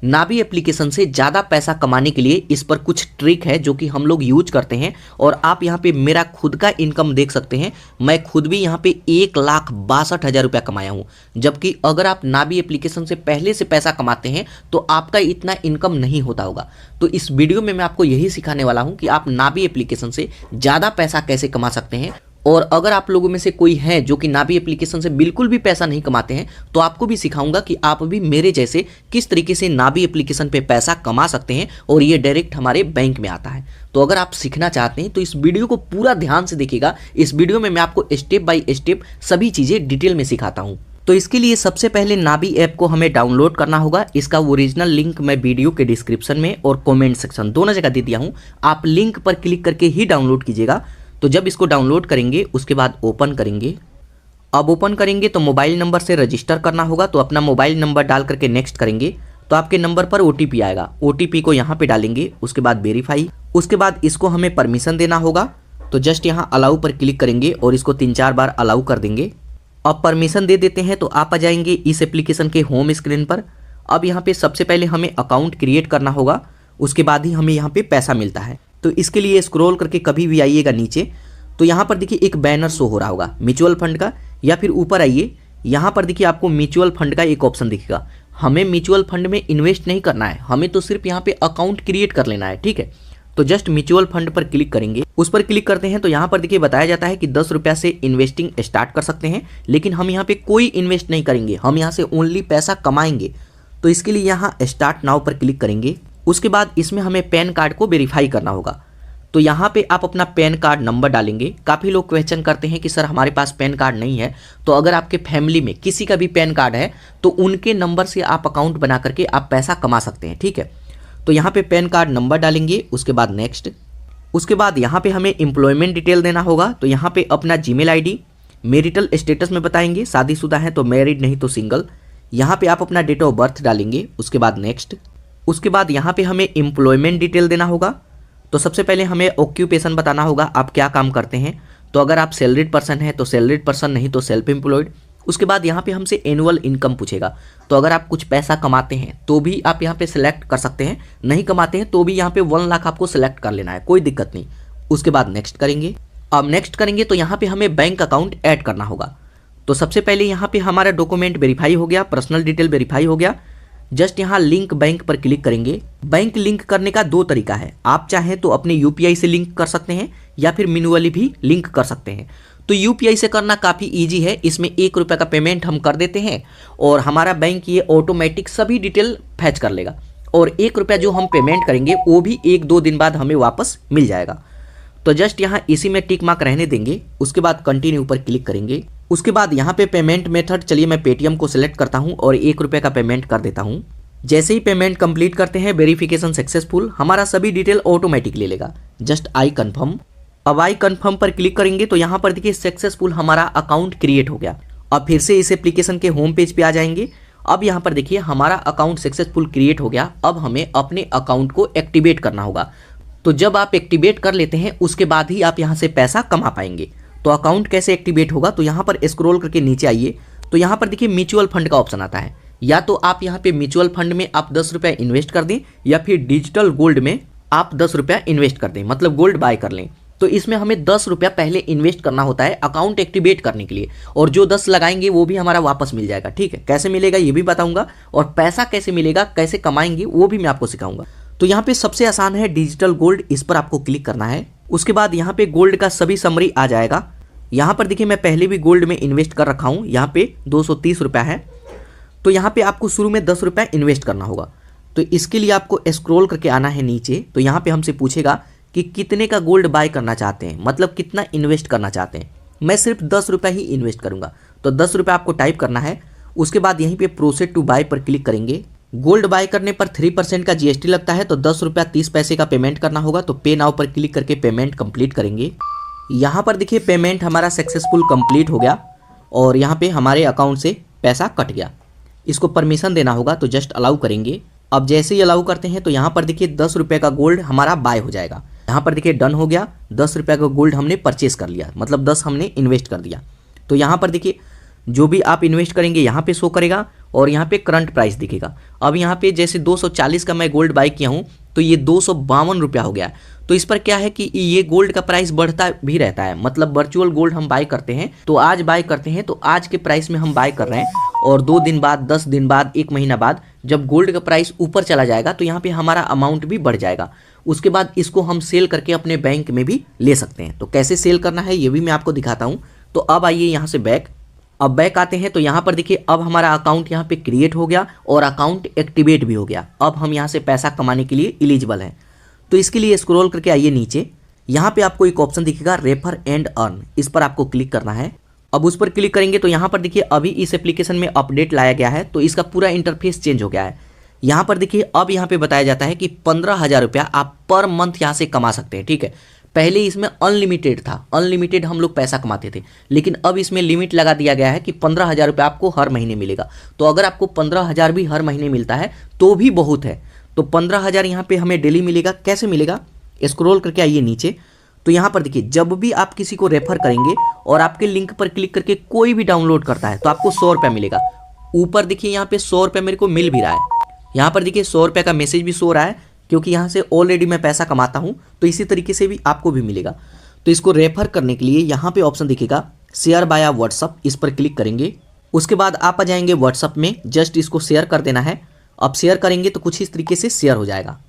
नाभी application से ज़्यादा पैसा कमाने के लिए इस पर कुछ ट्रिक है जो कि हम लोग यूज करते हैं। और आप यहाँ पे मेरा खुद का इनकम देख सकते हैं। मैं खुद भी यहाँ पे 1,62,000 रुपया कमाया हूँ। जबकि अगर आप नाभी एप्लीकेशन से पहले से पैसा कमाते हैं तो आपका इतना इनकम नहीं होता होगा। तो इस वीडियो में मैं आपको यही सिखाने वाला हूँ कि आप नाभी एप्लीकेशन से ज़्यादा पैसा कैसे कमा सकते हैं। और अगर आप लोगों में से कोई है जो कि नाभी एप्लीकेशन से बिल्कुल भी पैसा नहीं कमाते हैं तो आपको भी सिखाऊंगा कि आप भी मेरे जैसे किस तरीके से नाभी एप्लीकेशन पे पैसा कमा सकते हैं और ये डायरेक्ट हमारे बैंक में आता है। तो अगर आप सीखना चाहते हैं तो इस वीडियो को पूरा ध्यान से देखिएगा। इस वीडियो में मैं आपको स्टेप बाय स्टेप सभी चीज़ें डिटेल में सिखाता हूँ। तो इसके लिए सबसे पहले नाभी ऐप को हमें डाउनलोड करना होगा। इसका ओरिजिनल लिंक मैं वीडियो के डिस्क्रिप्शन में और कमेंट सेक्शन दोनों जगह दे दिया हूँ। आप लिंक पर क्लिक करके ही डाउनलोड कीजिएगा। तो जब इसको डाउनलोड करेंगे उसके बाद ओपन करेंगे। अब ओपन करेंगे तो मोबाइल नंबर से रजिस्टर करना होगा। तो अपना मोबाइल नंबर डाल करके नेक्स्ट करेंगे तो आपके नंबर पर OTP आएगा। OTP को यहाँ पे डालेंगे, उसके बाद वेरीफाई। उसके बाद इसको हमें परमिशन देना होगा। तो जस्ट यहाँ अलाउ पर क्लिक करेंगे और इसको 3-4 बार अलाउ कर देंगे। अब परमिशन दे देते हैं तो आप आ जाएंगे इस एप्लीकेशन के होम स्क्रीन पर। अब यहाँ पे सबसे पहले हमें अकाउंट क्रिएट करना होगा, उसके बाद ही हमें यहाँ पे पैसा मिलता है। तो इसके लिए स्क्रॉल करके कभी भी आइएगा नीचे तो यहाँ पर देखिए एक बैनर शो हो रहा होगा म्यूचुअल फंड का, या फिर ऊपर आइए यहाँ पर देखिए आपको म्यूचुअल फंड का एक ऑप्शन दिखेगा। हमें म्यूचुअल फंड में इन्वेस्ट नहीं करना है, हमें तो सिर्फ यहाँ पे अकाउंट क्रिएट कर लेना है, ठीक है। तो जस्ट म्यूचुअल फंड पर क्लिक करेंगे। उस पर क्लिक करते हैं तो यहाँ पर देखिए बताया जाता है कि 10 रुपया से इन्वेस्टिंग स्टार्ट कर सकते हैं, लेकिन हम यहाँ पे कोई इन्वेस्ट नहीं करेंगे, हम यहाँ से ओनली पैसा कमाएंगे। तो इसके लिए यहाँ स्टार्ट नाउ पर क्लिक करेंगे। उसके बाद इसमें हमें पैन कार्ड को वेरीफाई करना होगा। तो यहाँ पे आप अपना पैन कार्ड नंबर डालेंगे। काफ़ी लोग क्वेश्चन करते हैं कि सर हमारे पास पैन कार्ड नहीं है। तो अगर आपके फैमिली में किसी का भी पैन कार्ड है तो उनके नंबर से आप अकाउंट बना करके आप पैसा कमा सकते हैं, ठीक है। तो यहाँ पे पैन कार्ड नंबर डालेंगे, उसके बाद नेक्स्ट। उसके बाद यहाँ पे हमें एम्प्लॉयमेंट डिटेल देना होगा। तो यहाँ पे अपना जीमेल ID, मैरिटल स्टेटस में बताएंगे, शादीशुदा है तो मैरिड, नहीं तो सिंगल। यहाँ पे आप अपना डेट ऑफ बर्थ डालेंगे, उसके बाद नेक्स्ट। उसके बाद यहाँ पे हमें एम्प्लॉयमेंट डिटेल देना होगा। तो सबसे पहले हमें ऑक्यूपेशन बताना होगा, आप क्या काम करते हैं। तो अगर आप सैलरीड पर्सन हैं तो सैलरीड पर्सन, नहीं तो सेल्फ एम्प्लॉयड। उसके बाद यहाँ पे हमसे एनुअल इनकम पूछेगा। तो अगर आप कुछ पैसा कमाते हैं तो भी आप यहाँ पे सिलेक्ट कर सकते हैं, नहीं कमाते हैं तो भी यहाँ पे 1 लाख आपको सिलेक्ट कर लेना है, कोई दिक्कत नहीं। उसके बाद नेक्स्ट करेंगे। अब नेक्स्ट करेंगे तो यहाँ पे हमें बैंक अकाउंट ऐड करना होगा। तो सबसे पहले यहाँ पे हमारा डॉक्यूमेंट वेरीफाई हो गया, पर्सनल डिटेल वेरीफाई हो गया। जस्ट यहाँ लिंक बैंक पर क्लिक करेंगे। बैंक लिंक करने का 2 तरीका है, आप चाहें तो अपने UPI से लिंक कर सकते हैं या फिर मैन्युअली भी लिंक कर सकते हैं। तो UPI से करना काफ़ी इजी है। इसमें 1 रुपये का पेमेंट हम कर देते हैं और हमारा बैंक ये ऑटोमेटिक सभी डिटेल फैच कर लेगा। और 1 रुपया जो हम पेमेंट करेंगे वो भी 1-2 दिन बाद हमें वापस मिल जाएगा। तो जस्ट यहाँ इसी में टिक मार्क रहने देंगे। उसके बाद कंटिन्यू पर क्लिक करेंगे। उसके बाद यहाँ पे पेमेंट मेथड, चलिए मैं पेटीएम को सिलेक्ट करता हूँ और 1 रुपये का पेमेंट कर देता हूँ। जैसे ही पेमेंट कंप्लीट करते हैं, वेरिफिकेशन सक्सेसफुल, हमारा सभी डिटेल ऑटोमेटिक ले लेगा। Just I confirm. अब आई कन्फर्म पर क्लिक करेंगे तो यहाँ पर देखिए सक्सेसफुल हमारा अकाउंट क्रिएट हो गया। अब फिर से इस एप्लीकेशन के होम पेज पे आ जाएंगे। अब यहाँ पर देखिए हमारा अकाउंट सक्सेसफुल क्रिएट हो गया। अब हमें अपने अकाउंट को एक्टिवेट करना होगा। तो जब आप एक्टिवेट कर लेते हैं उसके बाद ही आप यहाँ से पैसा कमा पाएंगे। तो अकाउंट कैसे एक्टिवेट होगा, तो यहाँ पर स्क्रॉल करके नीचे आइए तो यहाँ पर देखिए म्यूचुअल फंड का ऑप्शन आता है। या तो आप यहाँ पे म्यूचुअल फंड में आप 10 रुपया इन्वेस्ट कर दें या फिर डिजिटल गोल्ड में आप 10 रुपया इन्वेस्ट कर दें, मतलब गोल्ड बाय कर लें। तो इसमें हमें 10 रुपया पहले इन्वेस्ट करना होता है अकाउंट एक्टिवेट करने के लिए, और जो 10 लगाएंगे वो भी हमारा वापस मिल जाएगा, ठीक है। कैसे मिलेगा ये भी बताऊंगा, और पैसा कैसे मिलेगा, कैसे कमाएंगे वो भी मैं आपको सिखाऊंगा। तो यहाँ पे सबसे आसान है डिजिटल गोल्ड, इस पर आपको क्लिक करना है। उसके बाद यहाँ पे गोल्ड का सभी समरी आ जाएगा। यहाँ पर देखिए मैं पहले भी गोल्ड में इन्वेस्ट कर रखा हूँ, यहाँ पे 230 रुपया है। तो यहाँ पे आपको शुरू में 10 रुपया इन्वेस्ट करना होगा। तो इसके लिए आपको स्क्रॉल करके आना है नीचे। तो यहाँ पे हमसे पूछेगा कि कितने का गोल्ड बाय करना चाहते हैं, मतलब कितना इन्वेस्ट करना चाहते हैं। मैं सिर्फ 10 रुपया ही इन्वेस्ट करूँगा, तो 10 रुपया आपको टाइप करना है। उसके बाद यहीं पे प्रोसीड टू बाय पर क्लिक करेंगे। गोल्ड बाय करने पर 3% का GST लगता है, तो 10 रुपया 30 पैसे का पेमेंट करना होगा। तो पे नाउ पर क्लिक करके पेमेंट कंप्लीट करेंगे। यहाँ पर देखिए पेमेंट हमारा सक्सेसफुल कंप्लीट हो गया और यहाँ पे हमारे अकाउंट से पैसा कट गया। इसको परमिशन देना होगा, तो जस्ट अलाउ करेंगे। अब जैसे ही अलाउ करते हैं तो यहाँ पर देखिए 10 रुपये का गोल्ड हमारा बाय हो जाएगा। यहाँ पर देखिए डन हो गया, 10 रुपये का गोल्ड हमने परचेस कर लिया, मतलब 10 हमने इन्वेस्ट कर दिया। तो यहाँ पर देखिए जो भी आप इन्वेस्ट करेंगे यहाँ पे शो करेगा और यहाँ पे करंट प्राइस दिखेगा। अब यहाँ पे जैसे 240 का मैं गोल्ड बाई किया हूँ तो ये 252 रुपया हो गया। तो इस पर क्या है कि ये गोल्ड का प्राइस बढ़ता भी रहता है, मतलब वर्चुअल गोल्ड हम बाय करते हैं तो आज बाय करते हैं तो आज के प्राइस में हम बाय कर रहे हैं, और 2 दिन बाद, 10 दिन बाद, 1 महीना बाद जब गोल्ड का प्राइस ऊपर चला जाएगा तो यहाँ पे हमारा अमाउंट भी बढ़ जाएगा। उसके बाद इसको हम सेल करके अपने बैंक में भी ले सकते हैं। तो कैसे सेल करना है ये भी मैं आपको दिखाता हूँ। तो अब आइए यहाँ से बैक, अब बैक आते हैं तो यहाँ पर देखिए अब हमारा अकाउंट यहाँ पे क्रिएट हो गया और अकाउंट एक्टिवेट भी हो गया। अब हम यहाँ से पैसा कमाने के लिए एलिजिबल हैं। तो इसके लिए स्क्रॉल करके आइए नीचे, यहाँ पे आपको एक ऑप्शन दिखेगा रेफर एंड अर्न, इस पर आपको क्लिक करना है। अब उस पर क्लिक करेंगे तो यहाँ पर देखिए अभी इस एप्लीकेशन में अपडेट लाया गया है तो इसका पूरा इंटरफेस चेंज हो गया है। यहाँ पर देखिए अब यहाँ पे बताया जाता है कि 15,000 रुपया आप पर मंथ यहाँ से कमा सकते हैं। ठीक है, पहले इसमें अनलिमिटेड था, अनलिमिटेड हम लोग पैसा कमाते थे, लेकिन अब इसमें लिमिट लगा दिया गया है कि 15,000 रुपया आपको हर महीने मिलेगा। तो अगर आपको 15,000 भी हर महीने मिलता है तो भी बहुत है। तो 15,000 यहाँ पे हमें डेली मिलेगा। कैसे मिलेगा, स्क्रॉल करके आइए नीचे, तो यहाँ पर देखिए जब भी आप किसी को रेफर करेंगे और आपके लिंक पर क्लिक करके कोई भी डाउनलोड करता है तो आपको 100 रुपया मिलेगा। ऊपर देखिए यहाँ पे 100 रुपया मेरे को मिल भी रहा है। यहाँ पर देखिए 100 रुपये का मैसेज भी सो रहा है क्योंकि यहाँ से ऑलरेडी मैं पैसा कमाता हूँ, तो इसी तरीके से भी आपको भी मिलेगा। तो इसको रेफर करने के लिए यहाँ पे ऑप्शन दिखेगा शेयर बाय व्हाट्सअप, इस पर क्लिक करेंगे। उसके बाद आप आ जाएंगे व्हाट्सअप में, जस्ट इसको शेयर कर देना है। अब शेयर करेंगे तो कुछ इस तरीके से शेयर हो जाएगा।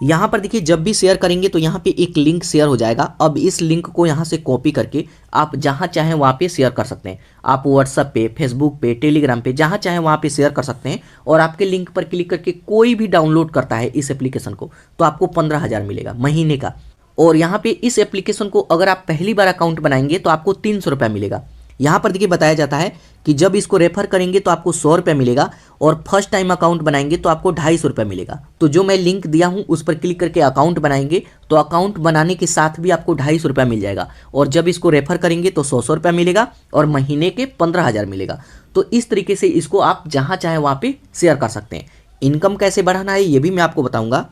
यहाँ पर देखिए जब भी शेयर करेंगे तो यहाँ पे एक लिंक शेयर हो जाएगा। अब इस लिंक को यहाँ से कॉपी करके आप जहाँ चाहें वहाँ पे शेयर कर सकते हैं। आप व्हाट्सएप पे, फेसबुक पे, टेलीग्राम पे, जहाँ चाहें वहाँ पे शेयर कर सकते हैं। और आपके लिंक पर क्लिक करके कोई भी डाउनलोड करता है इस एप्लीकेशन को तो आपको 15,000 मिलेगा महीने का। और यहाँ पे इस एप्लीकेशन को अगर आप पहली बार अकाउंट बनाएंगे तो आपको 300 रुपया मिलेगा। यहाँ पर देखिए बताया जाता है कि जब इसको रेफर करेंगे तो आपको 100 रुपया मिलेगा और फर्स्ट टाइम अकाउंट बनाएंगे तो आपको 250 रुपया मिलेगा। तो जो मैं लिंक दिया हूँ उस पर क्लिक करके अकाउंट बनाएंगे तो अकाउंट बनाने के साथ भी आपको 250 रुपया मिल जाएगा। और जब इसको रेफर करेंगे तो 100 रुपया मिलेगा और महीने के 15,000 मिलेगा। तो इस तरीके से इसको आप जहाँ चाहें वहाँ पे शेयर कर सकते हैं। इनकम कैसे बढ़ाना है ये भी मैं आपको बताऊँगा।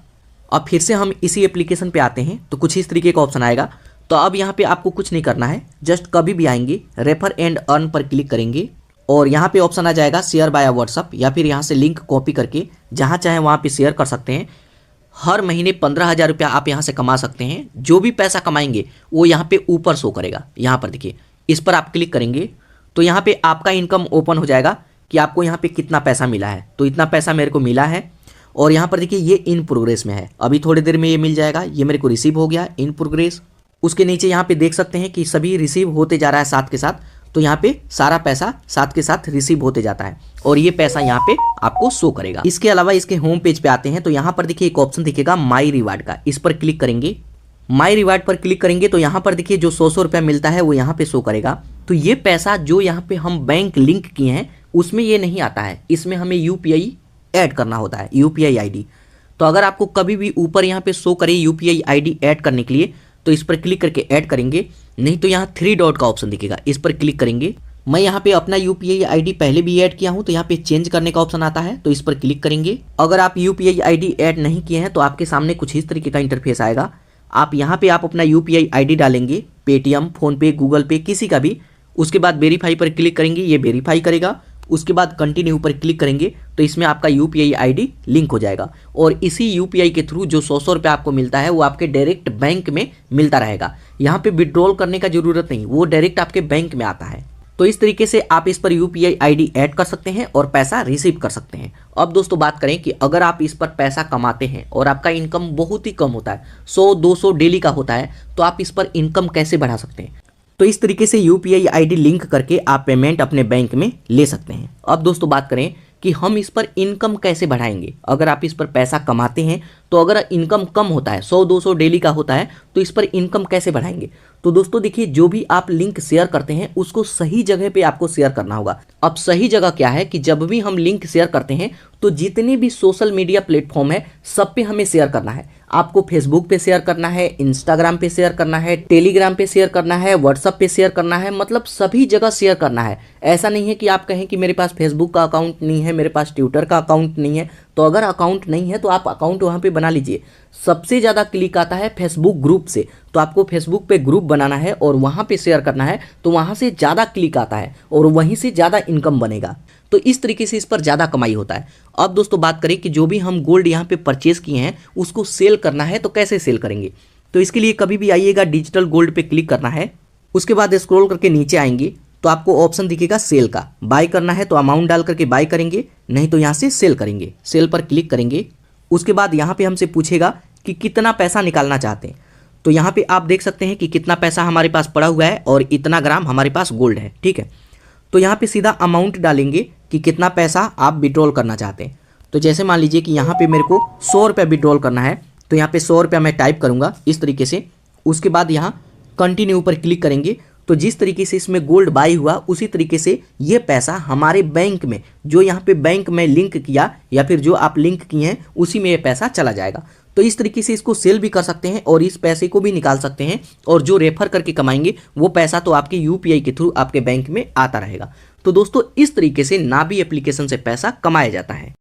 अब फिर से हम इसी एप्लीकेशन पे आते हैं तो कुछ इस तरीके का ऑप्शन आएगा। तो अब यहाँ पे आपको कुछ नहीं करना है, जस्ट कभी भी आएंगे रेफर एंड अर्न पर क्लिक करेंगे और यहाँ पे ऑप्शन आ जाएगा शेयर बाय व्हाट्सअप, या फिर यहाँ से लिंक कॉपी करके जहाँ चाहें वहाँ पे शेयर कर सकते हैं। हर महीने 15,000 रुपया आप यहाँ से कमा सकते हैं। जो भी पैसा कमाएंगे वो यहाँ पे ऊपर शो करेगा। यहाँ पर देखिए इस पर आप क्लिक करेंगे तो यहाँ पे आपका इनकम ओपन हो जाएगा कि आपको यहाँ पे कितना पैसा मिला है। तो इतना पैसा मेरे को मिला है और यहाँ पर देखिए ये इन प्रोग्रेस में है, अभी थोड़ी देर में ये मिल जाएगा। ये मेरे को रिसीव हो गया इन प्रोग्रेस। उसके नीचे यहाँ पे देख सकते हैं कि सभी रिसीव होते जा रहा है साथ के साथ। तो यहाँ पे सारा पैसा साथ के साथ रिसीव होते जाता है और ये पैसा यहाँ पे आपको शो करेगा। इसके अलावा इसके होम पेज पे आते हैं तो यहाँ पर देखिए एक ऑप्शन दिखेगा माई रिवार्ड का, इस पर क्लिक करेंगे। माई रिवार्ड पर क्लिक करेंगे तो यहाँ पर देखिए जो 100 रुपया मिलता है वो यहाँ पे शो करेगा। तो ये पैसा जो यहाँ पे हम बैंक लिंक किए हैं उसमें ये नहीं आता है, इसमें हमें UPI ऐड करना होता है, UPI ID। तो अगर आपको कभी भी ऊपर यहाँ पे शो करे UPI ID ऐड करने के लिए तो इस पर क्लिक करके ऐड करेंगे, नहीं तो यहाँ 3 डॉट का ऑप्शन दिखेगा, इस पर क्लिक करेंगे। मैं यहाँ पे अपना UPI ID पहले भी ऐड किया हूँ तो यहाँ पे चेंज करने का ऑप्शन आता है तो इस पर क्लिक करेंगे। अगर आप UPI ID ऐड नहीं किए हैं तो आपके सामने कुछ इस तरीके का इंटरफेस आएगा। आप यहाँ पे आप अपना UPI ID डालेंगे, पेटीएम, फोनपे, गूगल पे, किसी का भी। उसके बाद वेरीफाई पर क्लिक करेंगे, ये वेरीफाई करेगा। उसके बाद कंटिन्यू पर क्लिक करेंगे तो इसमें आपका UPI ID लिंक हो जाएगा और इसी UPI के थ्रू जो 100 रुपया आपको मिलता है वो आपके डायरेक्ट बैंक में मिलता रहेगा। यहाँ पे विड्रॉल करने का जरूरत नहीं, वो डायरेक्ट आपके बैंक में आता है। तो इस तरीके से आप इस पर UPI ID ऐड कर सकते हैं और पैसा रिसीव कर सकते हैं। अब दोस्तों बात करें कि अगर आप इस पर पैसा कमाते हैं और आपका इनकम बहुत ही कम होता है, 100-200 डेली का होता है, तो आप इस पर इनकम कैसे बढ़ा सकते हैं। तो इस तरीके से UPI ID लिंक करके आप पेमेंट अपने बैंक में ले सकते हैं। अब दोस्तों बात करें कि हम इस पर इनकम कैसे बढ़ाएंगे। अगर आप इस पर पैसा कमाते हैं तो अगर इनकम कम होता है, 100-200 डेली का होता है, तो इस पर इनकम कैसे बढ़ाएंगे। तो दोस्तों देखिए जो भी आप लिंक शेयर करते हैं उसको सही जगह पे आपको शेयर करना होगा। अब सही जगह क्या है कि जब भी हम लिंक शेयर करते हैं तो जितने भी सोशल मीडिया प्लेटफॉर्म है सब पे हमें शेयर करना है। आपको फेसबुक पे शेयर करना है, इंस्टाग्राम पे शेयर करना है, टेलीग्राम पे शेयर करना है, व्हाट्सएप पे शेयर करना है, मतलब सभी जगह शेयर करना है। ऐसा नहीं है कि आप कहें कि मेरे पास फेसबुक का अकाउंट नहीं है, मेरे पास ट्विटर का अकाउंट नहीं है तो अगर अकाउंट नहीं है तो आप अकाउंट वहाँ पे बना लीजिए। सबसे ज़्यादा क्लिक आता है फेसबुक ग्रुप से, तो आपको फेसबुक पे ग्रुप बनाना है और वहाँ पे शेयर करना है, तो वहाँ से ज़्यादा क्लिक आता है और वहीं से ज़्यादा इनकम बनेगा। तो इस तरीके से इस पर ज़्यादा कमाई होता है। अब दोस्तों बात करें कि जो भी हम गोल्ड यहाँ पे परचेज़ किए हैं उसको सेल करना है, तो कैसे सेल करेंगे। तो इसके लिए कभी भी आइएगा, डिजिटल गोल्ड पे क्लिक करना है, उसके बाद स्क्रॉल करके नीचे आएंगे तो आपको ऑप्शन दिखेगा सेल का। बाय करना है तो अमाउंट डाल करके बाय करेंगे, नहीं तो यहाँ से सेल करेंगे। सेल पर क्लिक करेंगे, उसके बाद यहाँ पे हमसे पूछेगा कि कितना पैसा निकालना चाहते हैं। तो यहाँ पे आप देख सकते हैं कि कितना पैसा हमारे पास पड़ा हुआ है और इतना ग्राम हमारे पास गोल्ड है, ठीक है। तो यहाँ पे सीधा अमाउंट डालेंगे कि कितना पैसा आप विड्रॉल करना चाहते हैं। तो जैसे मान लीजिए कि यहाँ पे मेरे को 100 रुपये विड्रॉल करना है, तो यहाँ पे 100 रुपया मैं टाइप करूँगा इस तरीके से। उसके बाद यहाँ कंटिन्यू पर क्लिक करेंगे, तो जिस तरीके से इसमें गोल्ड बाई हुआ उसी तरीके से ये पैसा हमारे बैंक में, जो यहाँ पे बैंक में लिंक किया या फिर जो आप लिंक किए हैं उसी में ये पैसा चला जाएगा। तो इस तरीके से इसको सेल भी कर सकते हैं और इस पैसे को भी निकाल सकते हैं, और जो रेफर करके कमाएंगे वो पैसा तो आपके यूपीआई के थ्रू आपके बैंक में आता रहेगा। तो दोस्तों इस तरीके से नाबी एप्लीकेशन से पैसा कमाया जाता है।